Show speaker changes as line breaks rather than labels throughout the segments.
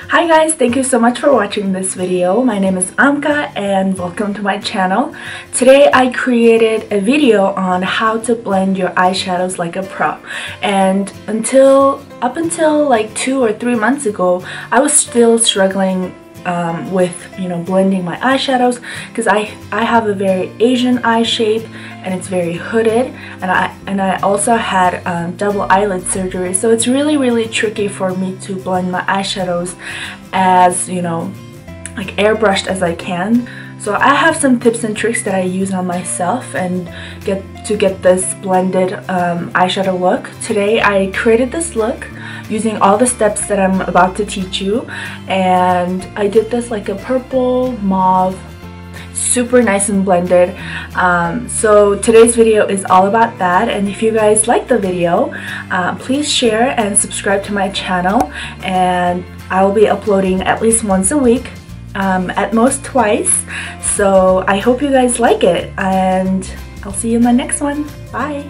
Hi guys, thank you so much for watching this video. My name is Amka and welcome to my channel. Today I created a video on how to blend your eyeshadows like a pro. And up until like 2 or 3 months ago, I was still struggling with blending my eyeshadows because I have a very Asian eye shape and it's very hooded, and I also had double eyelid surgery, so it's really tricky for me to blend my eyeshadows as like airbrushed as I can. So I have some tips and tricks that I use on myself and get this blended eyeshadow look. Today I created this look using all the steps that I'm about to teach you, and I did this like a purple mauve, super nice and blended. So today's video is all about that, and if you guys like the video, please share and subscribe to my channel, and I will be uploading at least once a week, at most twice. So I hope you guys like it, and I'll see you in my next one. Bye!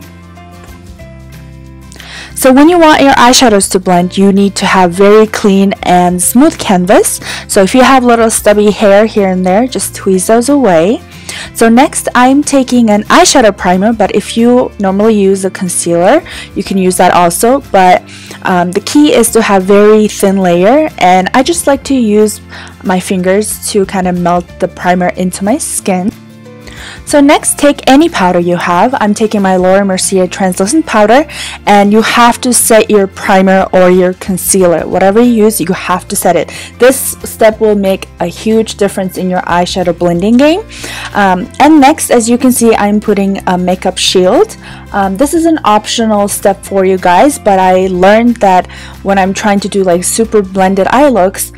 So when you want your eyeshadows to blend, you need to have very clean and smooth canvas. So if you have little stubby hair here and there, just tweeze those away. So next I'm taking an eyeshadow primer, but if you normally use a concealer, you can use that also. But the key is to have very thin layer, and I just like to use my fingers to kind of melt the primer into my skin. So next, take any powder you have. I'm taking my MERCIER translucent powder, and you have to set your primer or your concealer. Whatever you use, you have to set it. This step will make a huge difference in your eyeshadow blending game. And next, as you can see, I'm putting a makeup shield. This is an optional step for you guys, but I learned that when I'm trying to do like super blended eye looks,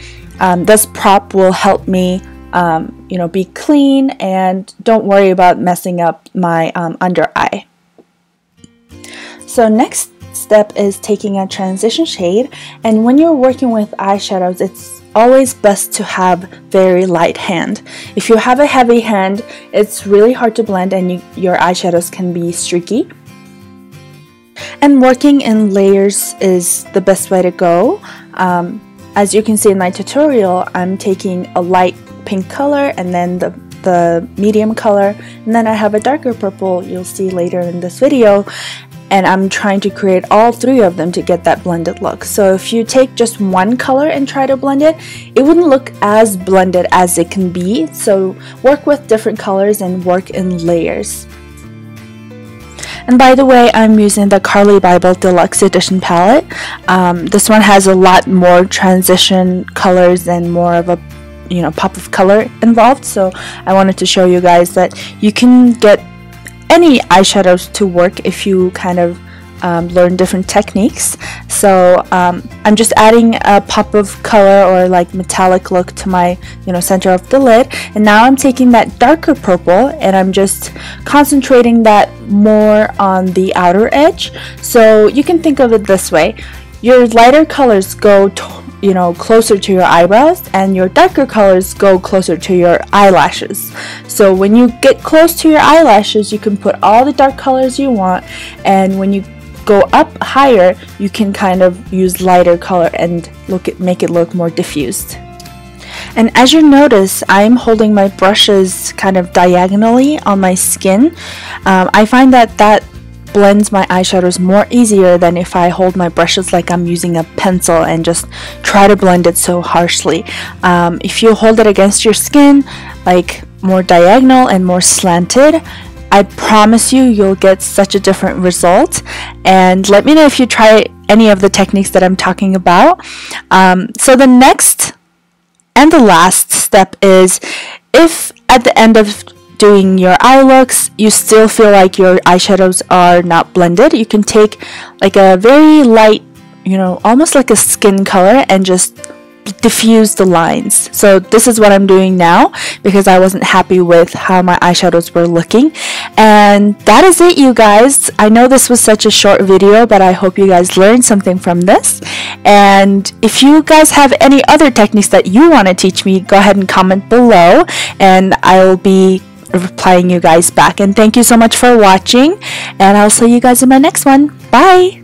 this prop will help me be clean and don't worry about messing up my under eye. So next step is taking a transition shade, and when you're working with eyeshadows, it's always best to have very light hand. If you have a heavy hand, it's really hard to blend and your eyeshadows can be streaky. And working in layers is the best way to go. As you can see in my tutorial, I'm taking a light pink color and then the medium color, and then I have a darker purple you'll see later in this video, and I'm trying to create all three of them to get that blended look. So if you take just one color and try to blend it, it wouldn't look as blended as it can be. So work with different colors and work in layers. And by the way, I'm using the CARLI BYBEL Deluxe Edition palette. This one has a lot more transition colors and more of a pop of color involved, so I wanted to show you guys that you can get any eyeshadows to work if you kind of learn different techniques. So I'm just adding a pop of color or like metallic look to my center of the lid, and now I'm taking that darker purple and I'm just concentrating that more on the outer edge. So you can think of it this way: your lighter colors go closer to your eyebrows, and your darker colors go closer to your eyelashes. So when you get close to your eyelashes, you can put all the dark colors you want, and when you go up higher, you can kind of use lighter color and make it look more diffused. And as you notice, I'm holding my brushes kind of diagonally on my skin. I find that blends my eyeshadows more easier than if I hold my brushes like I'm using a pencil and just try to blend it so harshly. If you hold it against your skin, like more diagonal and more slanted, I promise you'll get such a different result. And let me know if you try any of the techniques that I'm talking about. So the next and the last step is, if at the end of doing your eye looks you still feel like your eyeshadows are not blended, you can take like a very light, almost like a skin color, and just diffuse the lines. So this is what I'm doing now because I wasn't happy with how my eyeshadows were looking. And that is it, you guys. I know this was such a short video, but I hope you guys learned something from this. And if you guys have any other techniques that you want to teach me, go ahead and comment below and I will be replying you guys back. And thank you so much for watching, and I'll see you guys in my next one. Bye!